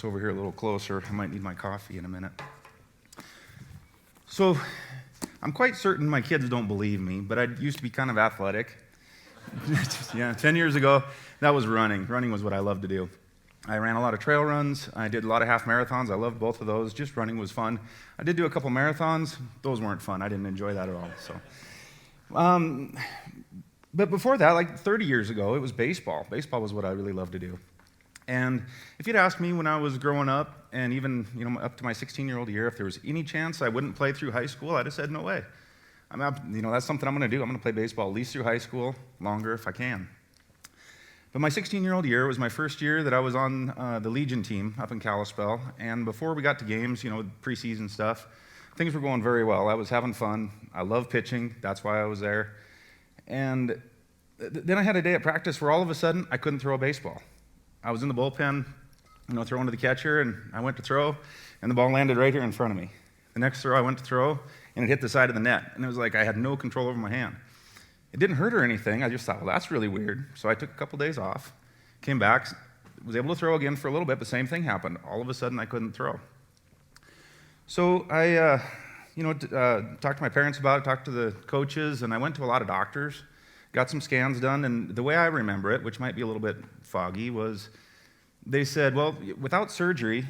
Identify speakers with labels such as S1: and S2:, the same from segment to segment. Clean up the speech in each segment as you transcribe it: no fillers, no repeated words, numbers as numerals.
S1: this over here a little closer. I might need my coffee in a minute. So, I'm quite certain my kids don't believe me, but I used to be kind of athletic. 10 years ago, that was running. Running was what I loved to do. I ran a lot of trail runs. I did a lot of half marathons. I loved both of those. Just running was fun. I did do a couple marathons. Those weren't fun. I didn't enjoy that at all. But before that, like 30 years ago, it was baseball. Baseball was what I really loved to do. And if you'd asked me when I was growing up, and even up to my 16-year-old year, if there was any chance I wouldn't play through high school, I'd have said no way. That's something I'm going to do. I'm going to play baseball at least through high school, longer if I can. But my 16-year-old year was my first year that I was on the Legion team up in Kalispell. And before we got to games, preseason stuff, things were going very well. I was having fun. I love pitching. That's why I was there. And then I had a day at practice where all of a sudden I couldn't throw a baseball. I was in the bullpen, throwing to the catcher, and I went to throw, and the ball landed right here in front of me. The next throw I went to throw, and it hit the side of the net. And it was like I had no control over my hand. It didn't hurt or anything. I just thought, well, that's really weird. So I took a couple days off, came back, was able to throw again for a little bit. The same thing happened. All of a sudden, I couldn't throw. So I, talked to my parents about it, talked to the coaches, and I went to a lot of doctors, got some scans done. And the way I remember it, which might be a little bit foggy, was they said, well, without surgery,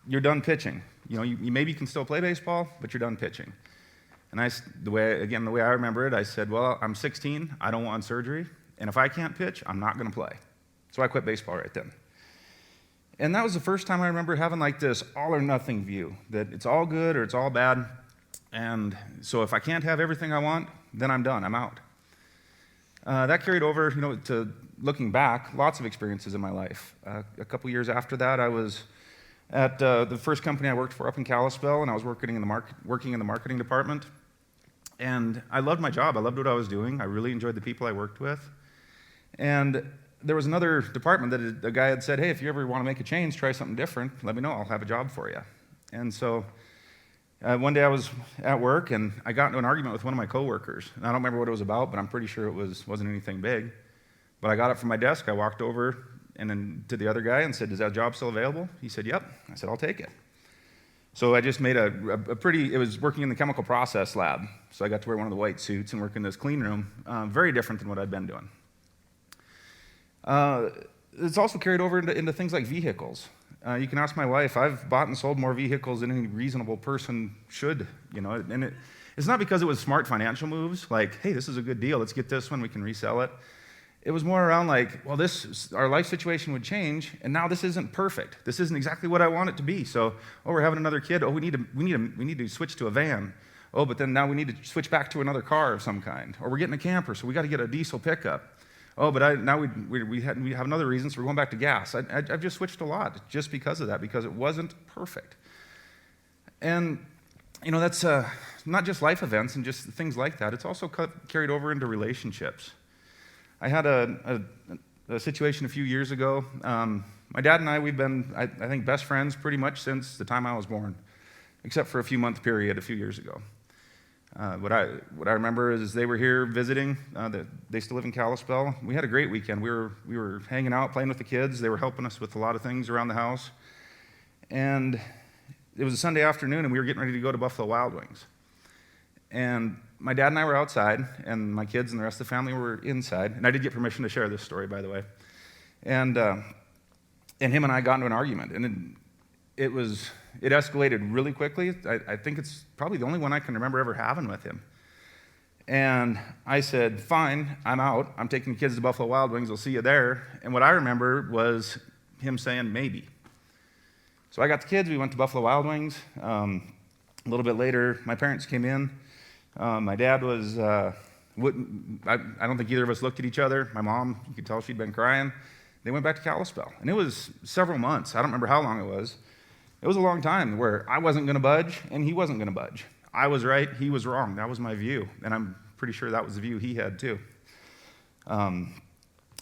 S1: you're done pitching. You maybe can still play baseball, but you're done pitching. And the way I remember it, I said, well, I'm 16, I don't want surgery, and if I can't pitch, I'm not going to play. So I quit baseball right then. And that was the first time I remember having like this all or nothing view, that it's all good or it's all bad, and so if I can't have everything I want, then I'm done, I'm out. That carried over, to looking back, lots of experiences in my life. A couple years after that, I was at the first company I worked for up in Kalispell, and I was working in the marketing department. And I loved my job. I loved what I was doing. I really enjoyed the people I worked with. And there was another department that a guy had said, hey, if you ever want to make a change, try something different, let me know. I'll have a job for you. And so one day I was at work, and I got into an argument with one of my coworkers. And I don't remember what it was about, but I'm pretty sure it wasn't anything big. But I got up from my desk. I walked over and then to the other guy and said, is that job still available? He said, yep. I said, I'll take it. So I just made it was working in the chemical process lab. So I got to wear one of the white suits and work in this clean room. Very different than what I'd been doing. It's also carried over into things like vehicles. You can ask my wife. I've bought and sold more vehicles than any reasonable person should, and it's not because it was smart financial moves, like, hey, this is a good deal, let's get this one, we can resell it. It was more around like, well, our life situation would change, and now this isn't perfect. This isn't exactly what I want it to be. So, we're having another kid. We need to switch to a van. Oh, but then now we need to switch back to another car of some kind. Or we're getting a camper, so we got to get a diesel pickup. Oh, but now we have another reason, so we're going back to gas. I've just switched a lot just because of that, because it wasn't perfect. And that's not just life events and just things like that. It's also carried over into relationships. I had a situation a few years ago. My dad and I, we've been, I think, best friends pretty much since the time I was born, except for a few-month period a few years ago. What I remember is they were here visiting. They still live in Kalispell. We had a great weekend. We were hanging out, playing with the kids. They were helping us with a lot of things around the house. And it was a Sunday afternoon, and we were getting ready to go to Buffalo Wild Wings. And my dad and I were outside, and my kids and the rest of the family were inside. And I did get permission to share this story, by the way. And him and I got into an argument, and it escalated really quickly. I think it's probably the only one I can remember ever having with him. And I said, fine, I'm out. I'm taking the kids to Buffalo Wild Wings. I'll see you there. And what I remember was him saying maybe. So I got the kids. We went to Buffalo Wild Wings. A little bit later, my parents came in. My dad was, I don't think either of us looked at each other. My mom, you could tell she'd been crying. They went back to Kalispell. And it was several months. I don't remember how long it was. It was a long time where I wasn't going to budge and he wasn't going to budge. I was right, he was wrong. That was my view. And I'm pretty sure that was the view he had too.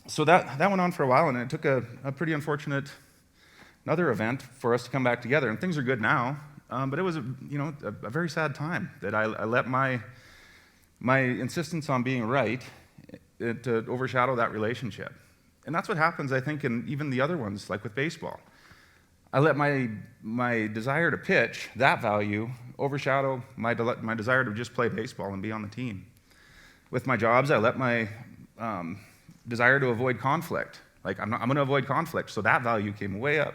S1: So that went on for a while, and it took a pretty unfortunate another event for us to come back together. And things are good now. But it was a very sad time that I let my insistence on being right to overshadow that relationship. And that's what happens, I think, in even the other ones, like with baseball. I let my desire to pitch, that value, overshadow my desire to just play baseball and be on the team. With my jobs, I let my desire to avoid conflict. Like, I'm going to avoid conflict, so that value came way up.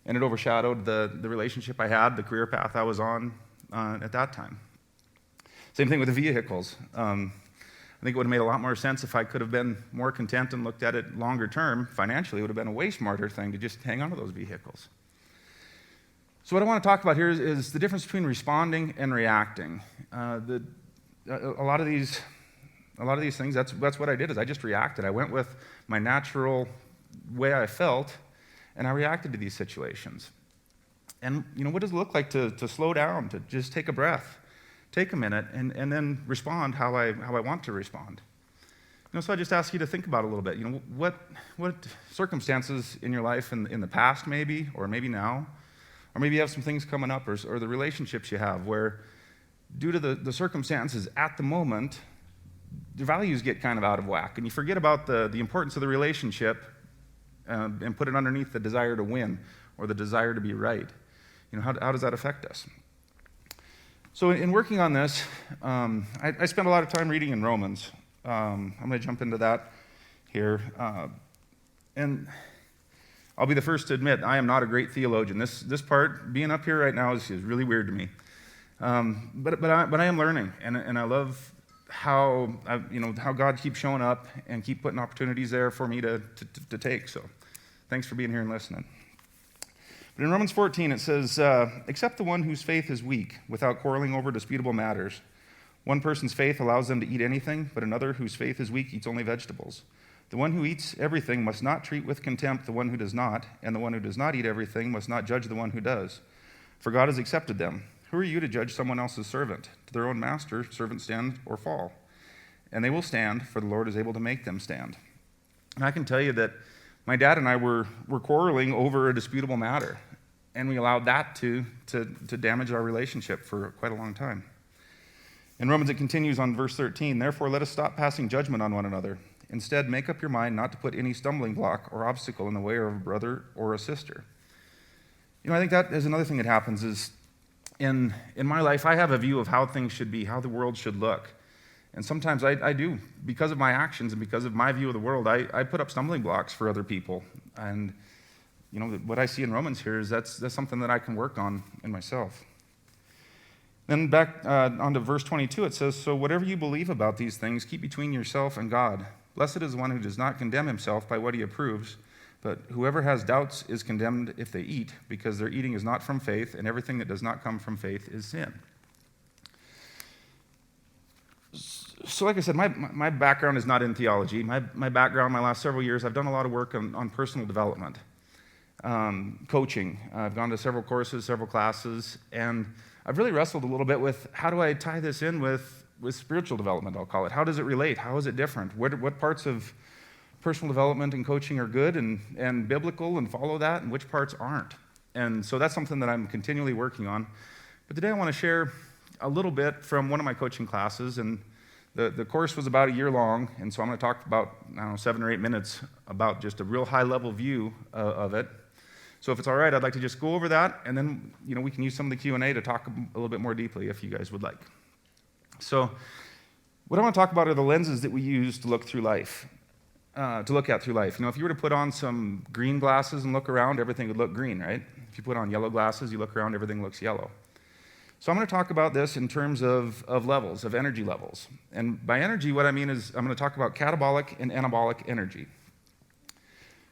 S1: And it overshadowed the relationship I had, the career path I was on at that time. Same thing with the vehicles. I think it would have made a lot more sense if I could have been more content and looked at it longer term. Financially, it would have been a way smarter thing to just hang on to those vehicles. So what I want to talk about here is the difference between responding and reacting. A lot of these things, that's what I did, is I just reacted. I went with my natural way I felt, and I reacted to these situations. And what does it look like to slow down, to just take a breath, take a minute, and then respond how I want to respond? So I just ask you to think about it a little bit. What circumstances in your life in the past maybe, or maybe now, or maybe you have some things coming up, or the relationships you have where, due to the circumstances at the moment, the values get kind of out of whack, and you forget about the importance of the relationship and put it underneath the desire to win or the desire to be right. How does that affect us? So in working on this, I spent a lot of time reading in Romans. I'm going to jump into that here. And I'll be the first to admit, I am not a great theologian. This part, being up here right now, is really weird to me. But I am learning, and I love how God keeps showing up and keep putting opportunities there for me to take. So thanks for being here and listening. But in Romans 14, it says, "Except the one whose faith is weak, without quarreling over disputable matters. One person's faith allows them to eat anything, but another whose faith is weak eats only vegetables. The one who eats everything must not treat with contempt the one who does not, and the one who does not eat everything must not judge the one who does. For God has accepted them. Who are you to judge someone else's servant? To their own master, servants stand or fall. And they will stand, for the Lord is able to make them stand." And I can tell you that my dad and I were quarreling over a disputable matter, and we allowed that to damage our relationship for quite a long time. In Romans, it continues on verse 13, "Therefore let us stop passing judgment on one another. Instead, make up your mind not to put any stumbling block or obstacle in the way of a brother or a sister." I think that is another thing that happens is, in my life, I have a view of how things should be, how the world should look. And sometimes I do, because of my actions and because of my view of the world, I put up stumbling blocks for other people. And what I see in Romans here is that's something that I can work on in myself. Then back onto verse 22, it says, "So whatever you believe about these things, keep between yourself and God. Blessed is the one who does not condemn himself by what he approves, but whoever has doubts is condemned if they eat, because their eating is not from faith, and everything that does not come from faith is sin." So like I said, my background is not in theology. My background, my last several years, I've done a lot of work on personal development, coaching. I've gone to several courses, several classes, and I've really wrestled a little bit with how do I tie this in with spiritual development, I'll call it. How does it relate? How is it different? What parts of personal development and coaching are good and biblical and follow that, and which parts aren't? And so that's something that I'm continually working on. But today I want to share a little bit from one of my coaching classes, and the course was about a year long, and so I'm going to talk about, 7 or 8 minutes about just a real high-level view of it. So if it's all right, I'd like to just go over that, and then we can use some of the Q&A to talk a little bit more deeply if you guys would like. So what I want to talk about are the lenses that we use to look through life, to look at through life. If you were to put on some green glasses and look around, everything would look green, right? If you put on yellow glasses, you look around, everything looks yellow. So I'm going to talk about this in terms of levels, of energy levels. And by energy, what I mean is I'm going to talk about catabolic and anabolic energy.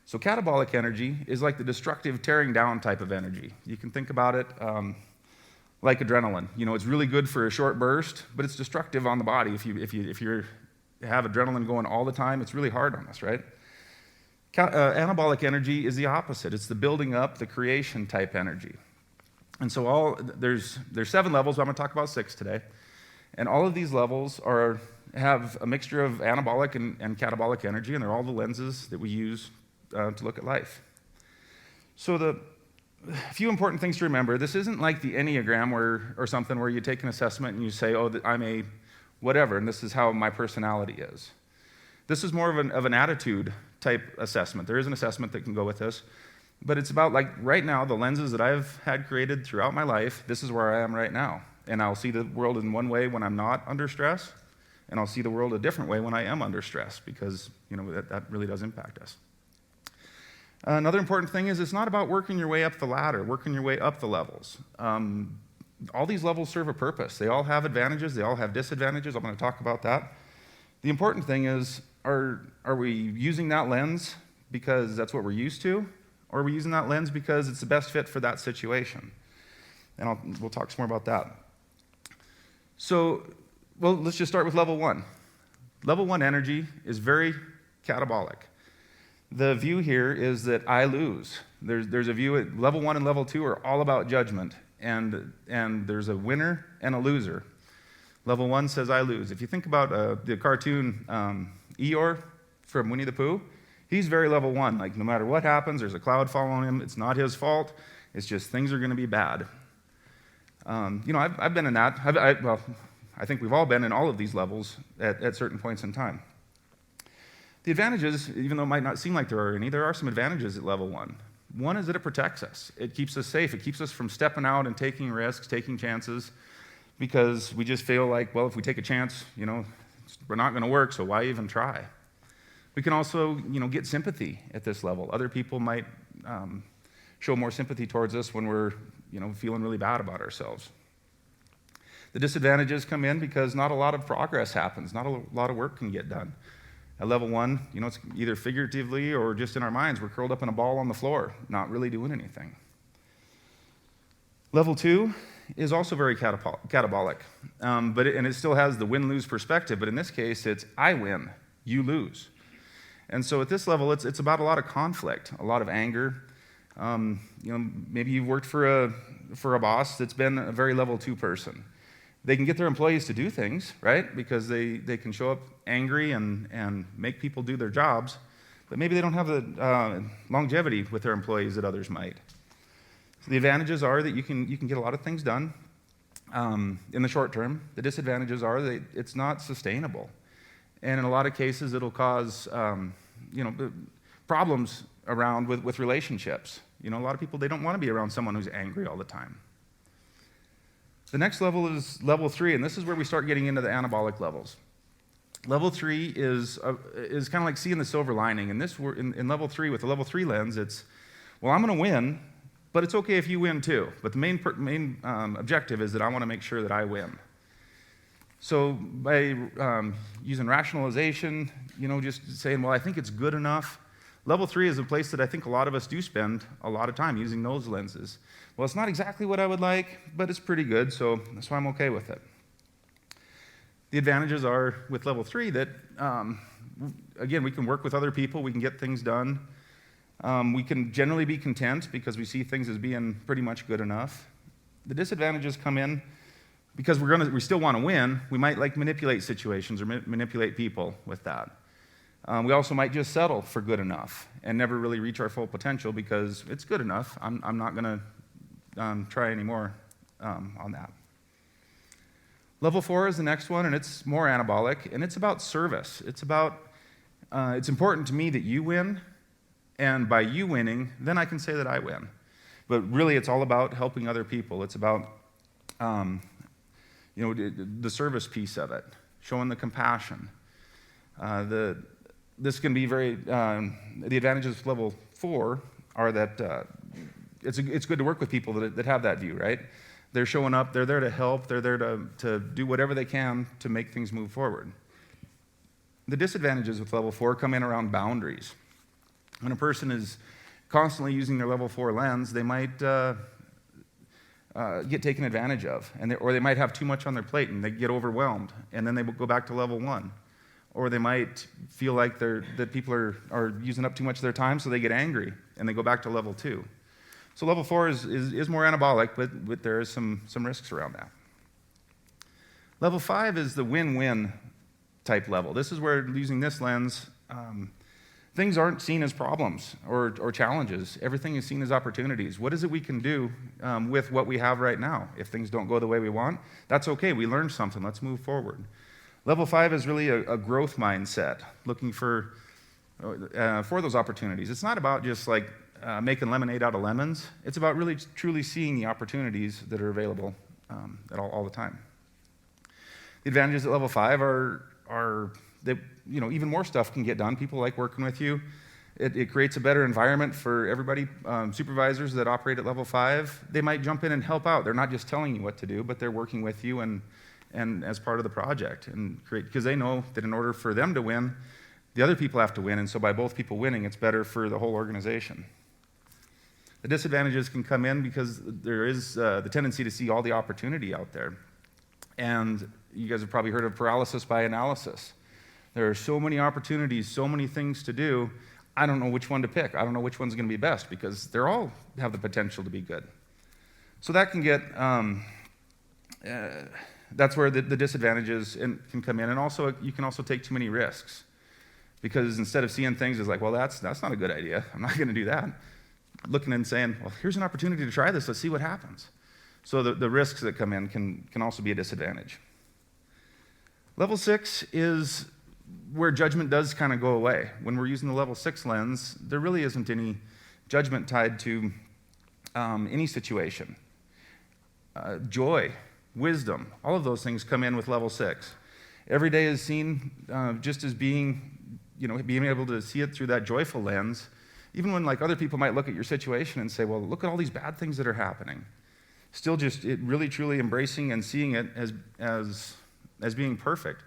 S1: So catabolic energy is like the destructive, tearing down type of energy. You can think about it like adrenaline. It's really good for a short burst, but it's destructive on the body. If you have adrenaline going all the time, it's really hard on us, right? Anabolic energy is the opposite. It's the building up, the creation type energy. And so there's 7 levels, but I'm going to talk about 6 today. And all of these levels have a mixture of anabolic and catabolic energy, and they're all the lenses that we use to look at life. So the few important things to remember: this isn't like the Enneagram or something where you take an assessment and you say, "Oh, I'm a whatever, and this is how my personality is." This is more of an attitude type assessment. There is an assessment that can go with this, But it's about, like, right now, the lenses that I've had created throughout my life, this is where I am right now. And I'll see the world in one way when I'm not under stress, and I'll see the world a different way when I am under stress, because, that really does impact us. Another important thing is it's not about working your way up the ladder, working your way up the levels. All these levels serve a purpose. They all have advantages. They all have disadvantages. I'm going to talk about that. The important thing is, are we using that lens because that's what we're used to, or are we using that lens because it's the best fit for that situation? And we'll talk some more about that. So, let's just start with level 1. Level 1 energy is very catabolic. The view here is that I lose. There's a view at level 1 and level 2 are all about judgment, and there's a winner and a loser. Level 1 says I lose. If you think about the cartoon Eeyore from Winnie the Pooh, he's very level 1. Like, no matter what happens, there's a cloud following him. It's not his fault. It's just things are going to be bad. I've been in that. I think we've all been in all of these levels at certain points in time. The advantages, even though it might not seem like there are any, there are some advantages at level 1. One is that it protects us. It keeps us safe. It keeps us from stepping out and taking risks, taking chances, because we just feel like, well, if we take a chance, we're not going to work, so why even try? We can also, get sympathy at this level. Other people might show more sympathy towards us when we're, feeling really bad about ourselves. The disadvantages come in because not a lot of progress happens. Not a lot of work can get done. At level 1, it's either figuratively or just in our minds. We're curled up in a ball on the floor, not really doing anything. Level 2 is also very catabolic, and it still has the win-lose perspective, but in this case, it's I win, you lose. And so at this level, it's about a lot of conflict, a lot of anger. Maybe you've worked for a boss that's been a very level 2 person. They can get their employees to do things, right? Because they can show up angry and make people do their jobs, but maybe they don't have the longevity with their employees that others might. So the advantages are that you can get a lot of things done in the short term. The disadvantages are that it's not sustainable, and in a lot of cases, it'll cause problems around with relationships. A lot of people, they don't want to be around someone who's angry all the time. The next level is level 3, and this is where we start getting into the anabolic levels. Level 3 is kind of like seeing the silver lining. And in level 3, with the level 3 lens, it's, well, I'm going to win, but it's okay if you win too. But the main objective is that I want to make sure that I win. So by using rationalization, just saying, well, I think it's good enough. Level 3 is a place that I think a lot of us do spend a lot of time using those lenses. Well, it's not exactly what I would like, but it's pretty good, so that's why I'm okay with it. The advantages are with level 3 that, again, we can work with other people, we can get things done. We can generally be content because we see things as being pretty much good enough. The disadvantages come in because we still want to win. We might manipulate situations or manipulate people with that. We also might just settle for good enough and never really reach our full potential because it's good enough. I'm not going to try anymore on that. Level 4 is the next one, and it's more anabolic, and it's about service. It's important to me that you win, and by you winning, then I can say that I win. But really, it's all about helping other people. It's about the service piece of it, showing the compassion. This can be the advantages of level 4 are that it's good to work with people that have that view, right? They're showing up, they're there to help, they're there to do whatever they can to make things move forward. The disadvantages with level 4 come in around boundaries. When a person is constantly using their level 4 lens, they might get taken advantage of, or they might have too much on their plate and they get overwhelmed, and then they go back to level 1. Or they might feel like that people are using up too much of their time, so they get angry and they go back to level 2. So level 4 is more anabolic, but there is some risks around that. Level 5 is the win-win type level. This is where, using this lens, things aren't seen as problems or challenges. Everything is seen as opportunities. What is it we can do with what we have right now? If things don't go the way we want, that's okay. We learned something. Let's move forward. Level 5 is really a growth mindset, looking for those opportunities. It's not about just making lemonade out of lemons. It's about really truly seeing the opportunities that are available at all the time. The advantages at level 5 are that even more stuff can get done. People like working with you. It creates a better environment for everybody. Supervisors that operate at level 5, they might jump in and help out. They're not just telling you what to do, but they're working with you and as part of the project, and because they know that in order for them to win, the other people have to win, and so by both people winning, it's better for the whole organization. The disadvantages can come in because there is the tendency to see all the opportunity out there. And you guys have probably heard of paralysis by analysis. There are so many opportunities, so many things to do. I don't know which one to pick. I don't know which one's going to be best because they're all have the potential to be good. So that can get, that's where the disadvantages can come in. And also, you can also take too many risks because instead of seeing things as like, well, that's not a good idea. I'm not going to do that. Looking and saying, well, here's an opportunity to try this. Let's see what happens. So the risks that come in can also be a disadvantage. Level 6 is where judgment does kind of go away. When we're using the level 6 lens, there really isn't any judgment tied to any situation. Joy, wisdom, all of those things come in with level 6. Every day is seen just as being able to see it through that joyful lens, even when like other people might look at your situation and say, well, look at all these bad things that are happening. Still just it really truly embracing and seeing it as being perfect.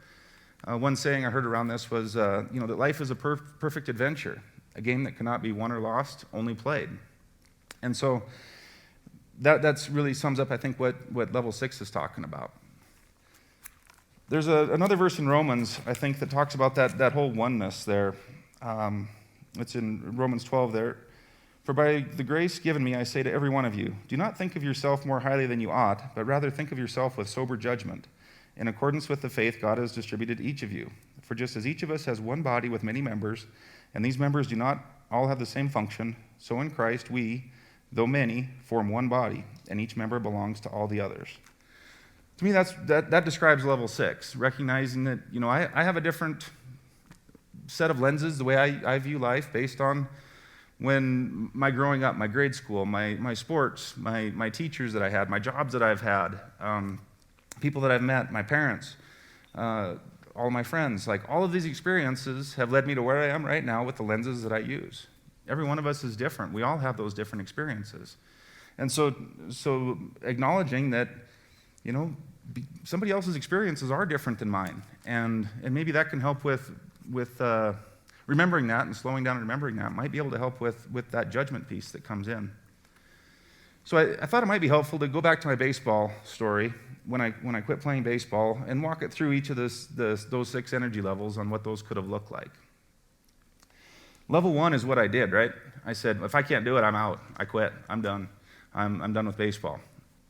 S1: One saying I heard around this was, that life is a perfect adventure, a game that cannot be won or lost, only played. And so that's really sums up, I think, what level 6 is talking about. There's another verse in Romans, I think, that talks about that whole oneness there. It's in Romans 12 there. For by the grace given me, I say to every one of you, do not think of yourself more highly than you ought, but rather think of yourself with sober judgment, in accordance with the faith God has distributed to each of you. For just as each of us has one body with many members, and these members do not all have the same function, so in Christ we, though many, form one body, and each member belongs to all the others. To me, that describes level 6, recognizing that I have a different set of lenses, the way I view life, based on when my growing up, my grade school, my sports, my teachers that I had, my jobs that I've had, people that I've met, my parents, all my friends, like all of these experiences have led me to where I am right now with the lenses that I use. Every one of us is different. We all have those different experiences. And so acknowledging that, somebody else's experiences are different than mine. And maybe that can help with remembering that and slowing down and remembering that might be able to help with that judgment piece that comes in. So I thought it might be helpful to go back to my baseball story when I quit playing baseball and walk it through each of those 6 energy levels on what those could have looked like. Level 1 is what I did, right? I said, if I can't do it, I'm out. I quit. I'm done. I'm done with baseball.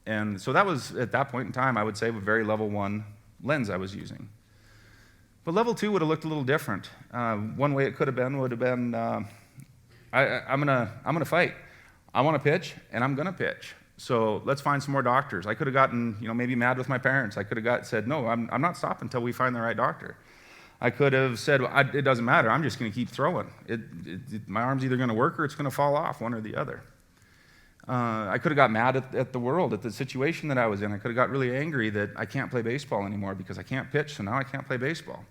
S1: And so that was, at that point in time, I would say a very level 1 lens I was using. But level 2 would have looked a little different. One way it could have been I'm gonna fight. I want to pitch, and I'm gonna pitch. So let's find some more doctors. I could have gotten, maybe mad with my parents. I could have said, no, I'm not stopping until we find the right doctor. I could have said, it doesn't matter. I'm just going to keep throwing. My arm's either going to work or it's going to fall off, one or the other. I could have got mad at the world, at the situation that I was in. I could have got really angry that I can't play baseball anymore because I can't pitch, so now I can't play baseball.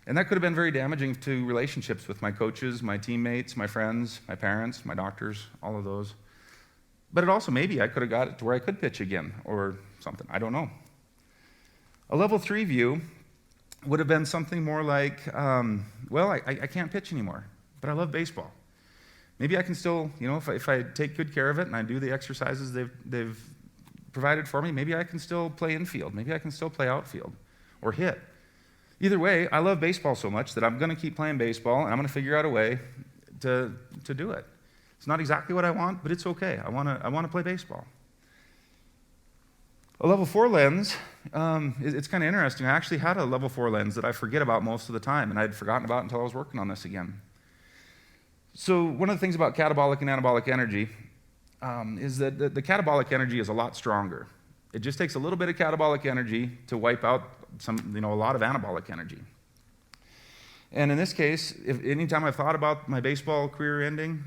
S1: And that could have been very damaging to relationships with my coaches, my teammates, my friends, my parents, my doctors, all of those. But it also, maybe I could have got it to where I could pitch again or something. I don't know. A level 3 view would have been something more like, I can't pitch anymore, but I love baseball. Maybe I can still, if I take good care of it and I do the exercises they've provided for me, maybe I can still play infield. Maybe I can still play outfield or hit. Either way, I love baseball so much that I'm going to keep playing baseball, and I'm going to figure out a way to do it. It's not exactly what I want, but it's okay. I want to play baseball. A level 4 lens, it's kind of interesting. I actually had a level 4 lens that I forget about most of the time, and I'd forgotten about until I was working on this again. So one of the things about catabolic and anabolic energy is that the catabolic energy is a lot stronger. It just takes a little bit of catabolic energy to wipe out a lot of anabolic energy. And in this case, if anytime I've thought about my baseball career ending,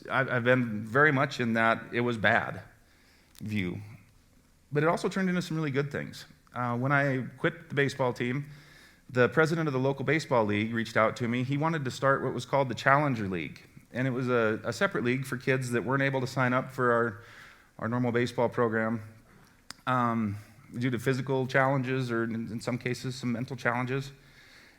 S1: I've been very much in that it was bad view. But it also turned into some really good things. When I quit the baseball team, the president of the local baseball league reached out to me. He wanted to start what was called the Challenger League. And it was a separate league for kids that weren't able to sign up for our normal baseball program due to physical challenges or in some cases some mental challenges.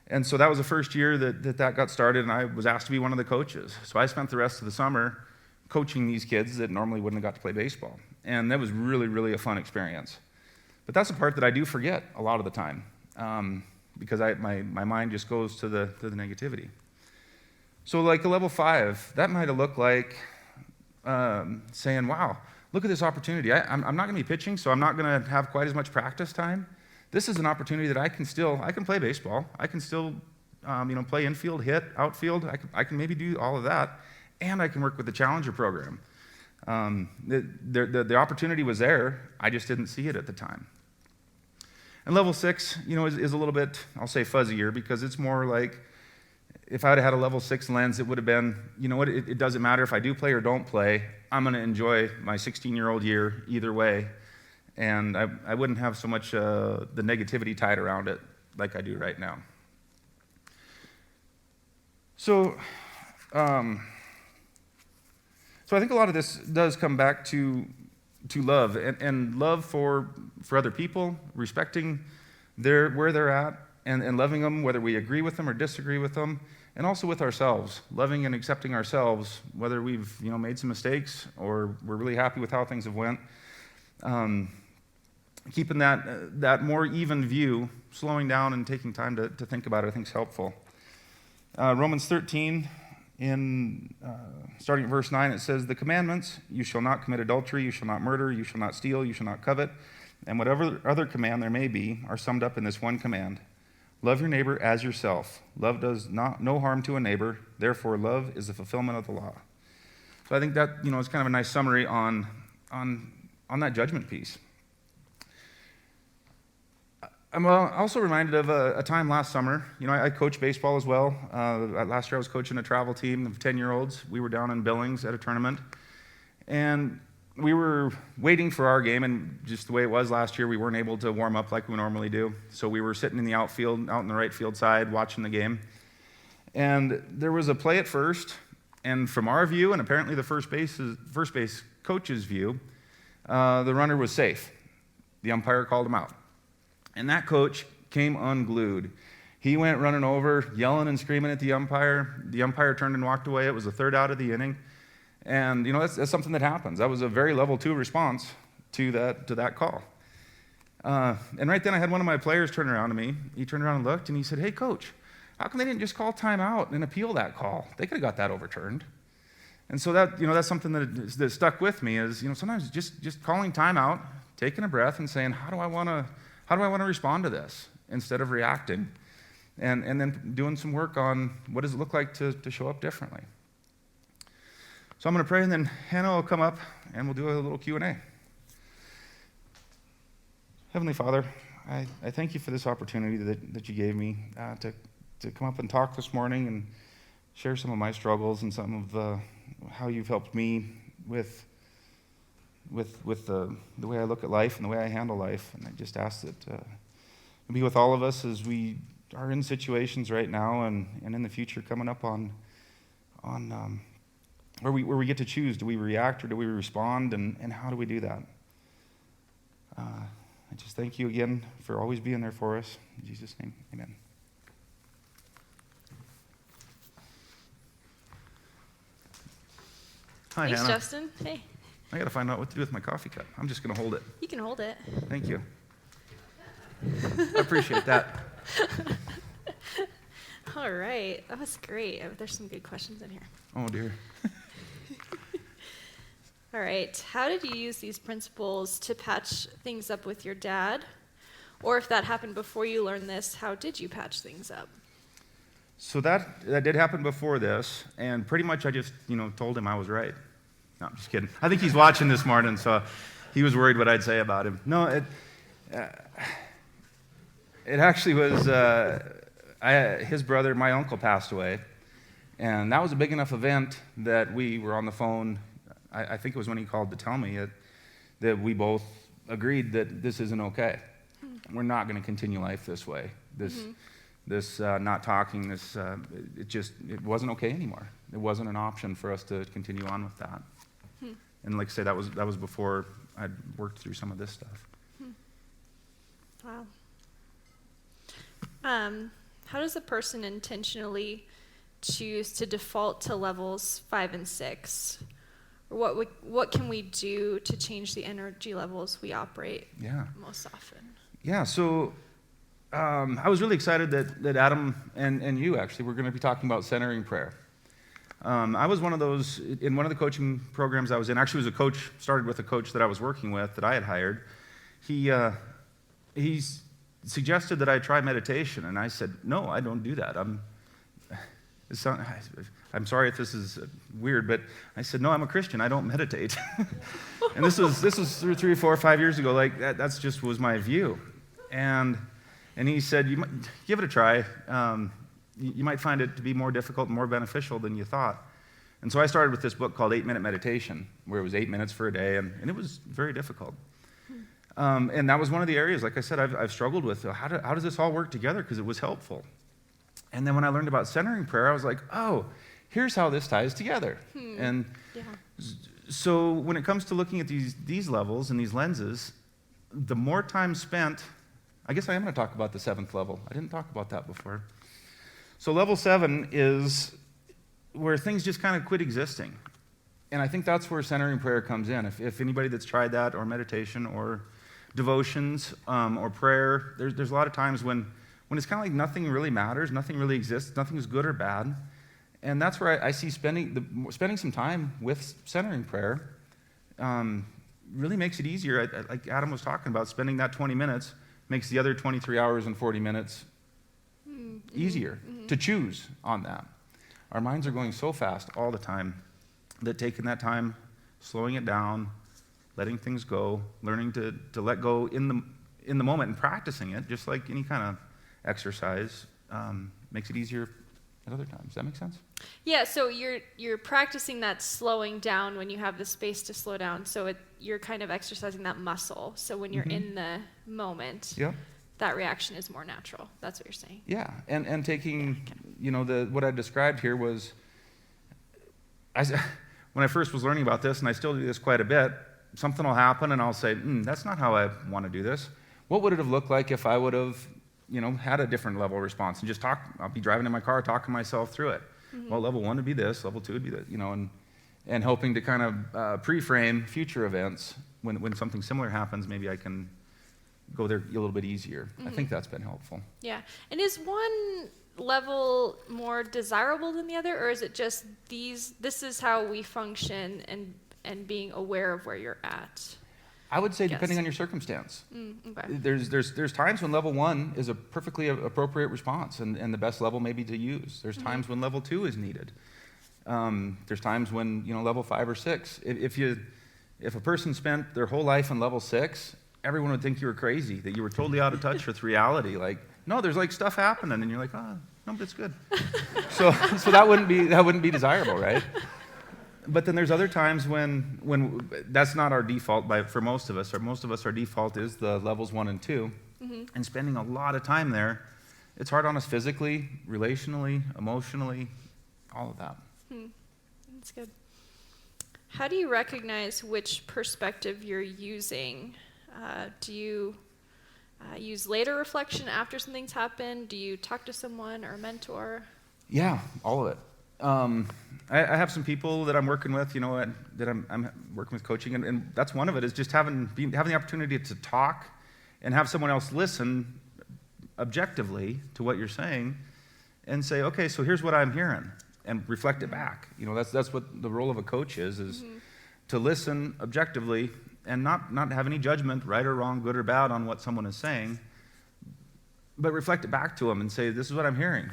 S1: And so that was the first year that got started, and I was asked to be one of the coaches. So I spent the rest of the summer coaching these kids that normally wouldn't have got to play baseball. And that was really, really a fun experience. But that's the part that I do forget a lot of the time because my mind just goes to the negativity. So like a level 5, that might have looked like saying, wow, look at this opportunity. I'm not going to be pitching, so I'm not going to have quite as much practice time. This is an opportunity that I can play baseball. I can still play infield, hit, outfield. I can maybe do all of that, and I can work with the Challenger program. The opportunity was there. I just didn't see it at the time. And level 6, is a little bit, I'll say, fuzzier because it's more like if I had had a level 6 lens, it would have been, it doesn't matter if I do play or don't play. I'm going to enjoy my 16-year-old year either way. And I wouldn't have so much the negativity tied around it like I do right now. So I think a lot of this does come back to love and love for other people, respecting where they're at, and loving them whether we agree with them or disagree with them, and also with ourselves, loving and accepting ourselves whether we've made some mistakes or we're really happy with how things have went. Keeping that more even view, slowing down and taking time to think about it, I think is helpful. Romans 13, starting at verse 9, it says, "The commandments, you shall not commit adultery, you shall not murder, you shall not steal, you shall not covet, and whatever other command there may be are summed up in this one command. Love your neighbor as yourself. Love does no harm to a neighbor, therefore love is the fulfillment of the law." So I think that is kind of a nice summary on that judgment piece. I'm also reminded of a time last summer. I coach baseball as well. Last year I was coaching a travel team of 10-year-olds. We were down in Billings at a tournament. And we were waiting for our game, and just the way it was last year, we weren't able to warm up like we normally do. So we were sitting in the outfield, out in the right field side, watching the game. And there was a play at first, and from our view, and apparently the first base coach's view, the runner was safe. The umpire called him out. And that coach came unglued. He went running over, yelling and screaming at the umpire. The umpire turned and walked away. It was the third out of the inning. And, that's something that happens. That was a very level 2 response to that call. And right then I had one of my players turn around to me. He turned around and looked, and he said, "Hey, coach, how come they didn't just call timeout and appeal that call? They could have got that overturned." And so that's something that stuck with me is, sometimes just calling timeout, taking a breath and saying, how do I want to respond to this instead of reacting? And then doing some work on what does it look like to show up differently. So I'm going to pray, and then Hannah will come up, and we'll do a little Q&A. Heavenly Father, I thank you for this opportunity that you gave me to come up and talk this morning and share some of my struggles and some of how you've helped me with the way I look at life and the way I handle life. And I just ask that you be with all of us as we are in situations right now and in the future coming up on where we get to choose. Do we react or do we respond, and how do we do that? I just thank you again for always being there for us. In Jesus' name, amen. Hi,
S2: Thanks,
S1: Hannah.
S2: Justin. Hey.
S1: I got to find out what to do with my coffee cup. I'm just going to hold it.
S2: You can hold it.
S1: Thank you. I appreciate that.
S2: All right. That was great. There's some good questions in here.
S1: Oh, dear.
S2: All right. How did you use these principles to patch things up with your dad? Or if that happened before you learned this, how did you patch things up?
S1: So that did happen before this, and pretty much I just, told him I was right. No, I'm just kidding. I think he's watching this morning, so he was worried what I'd say about him. No, it actually was, his brother, my uncle, passed away. And that was a big enough event that we were on the phone. I think it was when he called to tell me that we both agreed that this isn't okay. We're not going to continue life this way. This not talking, it wasn't okay anymore. It wasn't an option for us to continue on with that. And like I say, that was before I'd worked through some of this stuff.
S2: Wow. How does a person intentionally choose to default to levels 5 and 6? Or what can we do to change the energy levels we operate most often?
S1: Yeah, so I was really excited that Adam and you actually were going to be talking about centering prayer. I was one of those, in one of the coaching programs I was in, actually started with a coach that I was working with that I had hired. He suggested that I try meditation, and I said, no, I don't do that. I'm sorry if this is weird, but I said, no, I'm a Christian. I don't meditate. And this was 3, 4, 5 years ago. Like that's just was my view. And he said, you might give it a try. You might find it to be more difficult and more beneficial than you thought. And so I started with this book called 8 Minute Meditation, where it was 8 minutes for a day, and it was very difficult. And that was one of the areas, like I said, I've struggled with. How does this all work together? Because it was helpful. And then when I learned about centering prayer, I was like, oh, here's how this ties together. And so when it comes to looking at these levels and these lenses, the more time spent, I guess I am going to talk about the 7th level. I didn't talk about that before. So level 7 is where things just kind of quit existing. And I think that's where centering prayer comes in. If anybody that's tried that, or meditation, or devotions, or prayer, there's a lot of times when it's kind of like nothing really matters, nothing really exists, nothing's good or bad. And that's where I see spending some time with centering prayer really makes it easier. Like Adam was talking about, spending that 20 minutes makes the other 23 hours and 40 minutes easier to choose on that. Our minds are going so fast all the time that taking that time, slowing it down, letting things go, learning to let go in the moment and practicing it, just like any kind of exercise, makes it easier at other times. Does that make sense?
S2: Yeah, so you're practicing that slowing down when you have the space to slow down. So you're kind of exercising that muscle. So when you're in the moment, that reaction is more natural. That's what you're saying.
S1: Yeah, and taking, what I described here was, when I first was learning about this, and I still do this quite a bit, something will happen and I'll say, that's not how I want to do this. What would it have looked like if I would have, had a different level of response and just I'll be driving in my car, talking myself through it. Well, level 1 would be this, level 2 would be that, and hoping to kind of pre-frame future events. When something similar happens, maybe I can go there a little bit easier. I think that's been helpful. Yeah.
S2: And is one level more desirable than the other, or is it just this is how we function and being aware of where you're at?
S1: I would say depending on your circumstance.
S2: Okay.
S1: There's times when level 1 is a perfectly appropriate response and the best level maybe to use. There's times when level 2 is needed. There's times when level 5 or 6. If a person spent their whole life in level 6, everyone would think you were crazy, that you were totally out of touch with reality. Like, no, there's like stuff happening, and you're like, no, but it's good. so that wouldn't be desirable, right? But then there's other times when that's not our default for most of us. Our default is the levels 1 and 2, and spending a lot of time there. It's hard on us physically, relationally, emotionally, all of that.
S2: That's good. How do you recognize which perspective you're using? Do you use later reflection after something's happened? Do you talk to someone or a mentor?
S1: Yeah, all of it. I have some people that I'm working with, that I'm working with coaching, and that's one of it, is just having the opportunity to talk and have someone else listen objectively to what you're saying and say, okay, so here's what I'm hearing, and reflect it back. That's what the role of a coach is to listen objectively and not have any judgment, right or wrong, good or bad, on what someone is saying, but reflect it back to them and say, this is what I'm hearing.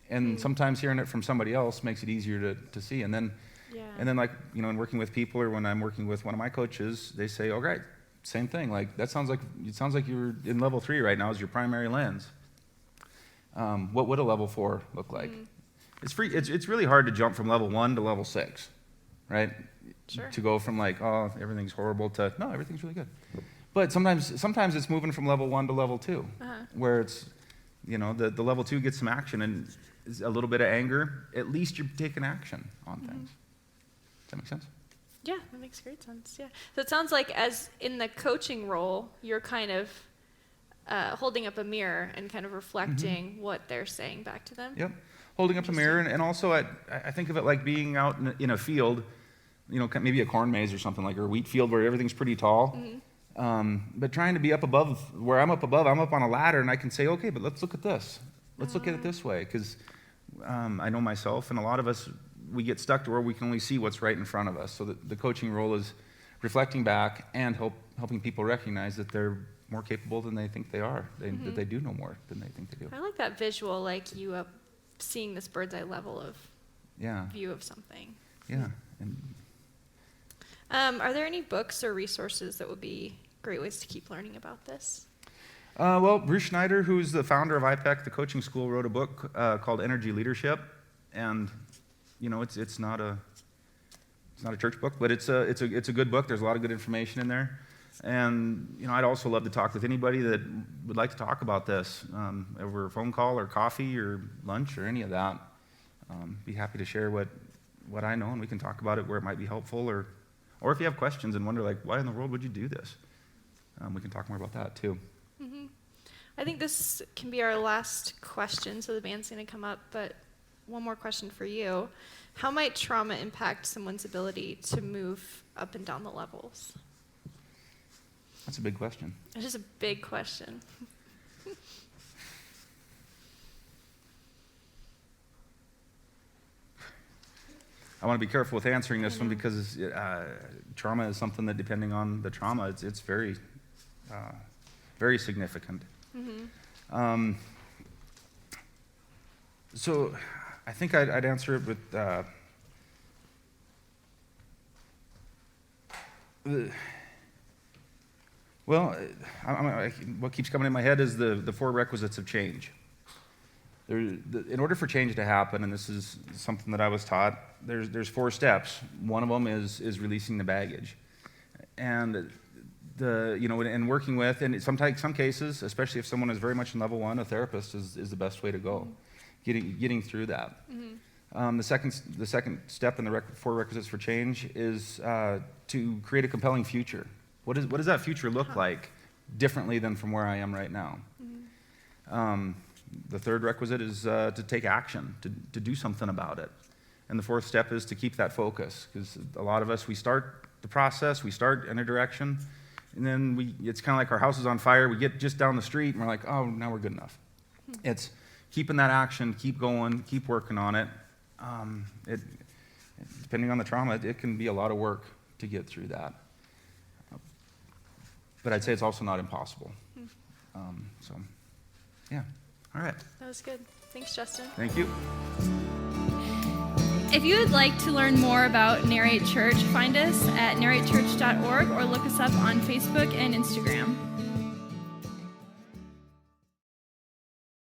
S1: And sometimes hearing it from somebody else makes it easier to see. And then, like, in working with people, or when I'm working with one of my coaches, they say, oh, great, same thing. Like, it sounds like you're in level 3 right now as your primary lens. what would a level 4 look like? It's really hard to jump from level 1 to level 6, right?
S2: Sure.
S1: To go from like, oh, everything's horrible to, no, everything's really good. But sometimes it's moving from level 1 to level 2, where it's, the level 2 gets some action and a little bit of anger. At least you're taking action on things. Does that make sense?
S2: Yeah, that makes great sense. Yeah. So it sounds like as in the coaching role, you're kind of holding up a mirror and kind of reflecting what they're saying back to them.
S1: Yep. Holding up a mirror, and also I think of it like being out in a field, maybe a corn maze or something like, or a wheat field where everything's pretty tall. But trying to be up above, where I'm up above, I'm up on a ladder, and I can say, okay, but let's look at this. Let's look at it this way, because I know myself, and a lot of us, we get stuck to where we can only see what's right in front of us. So the coaching role is reflecting back and helping people recognize that they're more capable than they think they are, that they do know more than they think they do.
S2: I like that visual, like you up seeing this bird's eye level of view of something.
S1: Yeah.
S2: Are there any books or resources that would be great ways to keep learning about this?
S1: Well, Bruce Schneider, who's the founder of IPEC, the coaching school, wrote a book called Energy Leadership, and it's not a church book, but it's a good book. There's a lot of good information in there, and I'd also love to talk with anybody that would like to talk about this over a phone call or coffee or lunch or any of that. Be happy to share what I know, and we can talk about it where it might be helpful, or if you have questions and wonder, like, why in the world would you do this? We can talk more about that, too.
S2: I think this can be our last question, so the band's going to come up, but one more question for you. How might trauma impact someone's ability to move up and down the levels?
S1: That's a big question.
S2: It is a big question.
S1: I want to be careful with answering this one because trauma is something that, depending on the trauma, it's very, very significant. So I think I'd answer it with what keeps coming in my head is the 4 requisites of change. In order for change to happen, and this is something that I was taught, there's 4 steps. One of them is releasing the baggage, and and working with, and some cases, especially if someone is very much in level 1, a therapist is the best way to go, getting through that. The second step in the 4 requisites for change is to create a compelling future. What does that future look like differently than from where I am right now? The third requisite is to take action, to do something about it. And the 4th step is to keep that focus, because a lot of us, we start the process, we start in a direction, and then it's kind of like our house is on fire, we get just down the street, and we're like, oh, now we're good enough. It's keeping that action, keep going, keep working on it. Depending on the trauma, it can be a lot of work to get through that. But I'd say it's also not impossible. Yeah. All right.
S2: That was good. Thanks, Justin.
S1: Thank you.
S3: If you would like to learn more about Narrate Church, find us at narratechurch.org or look us up on Facebook and Instagram.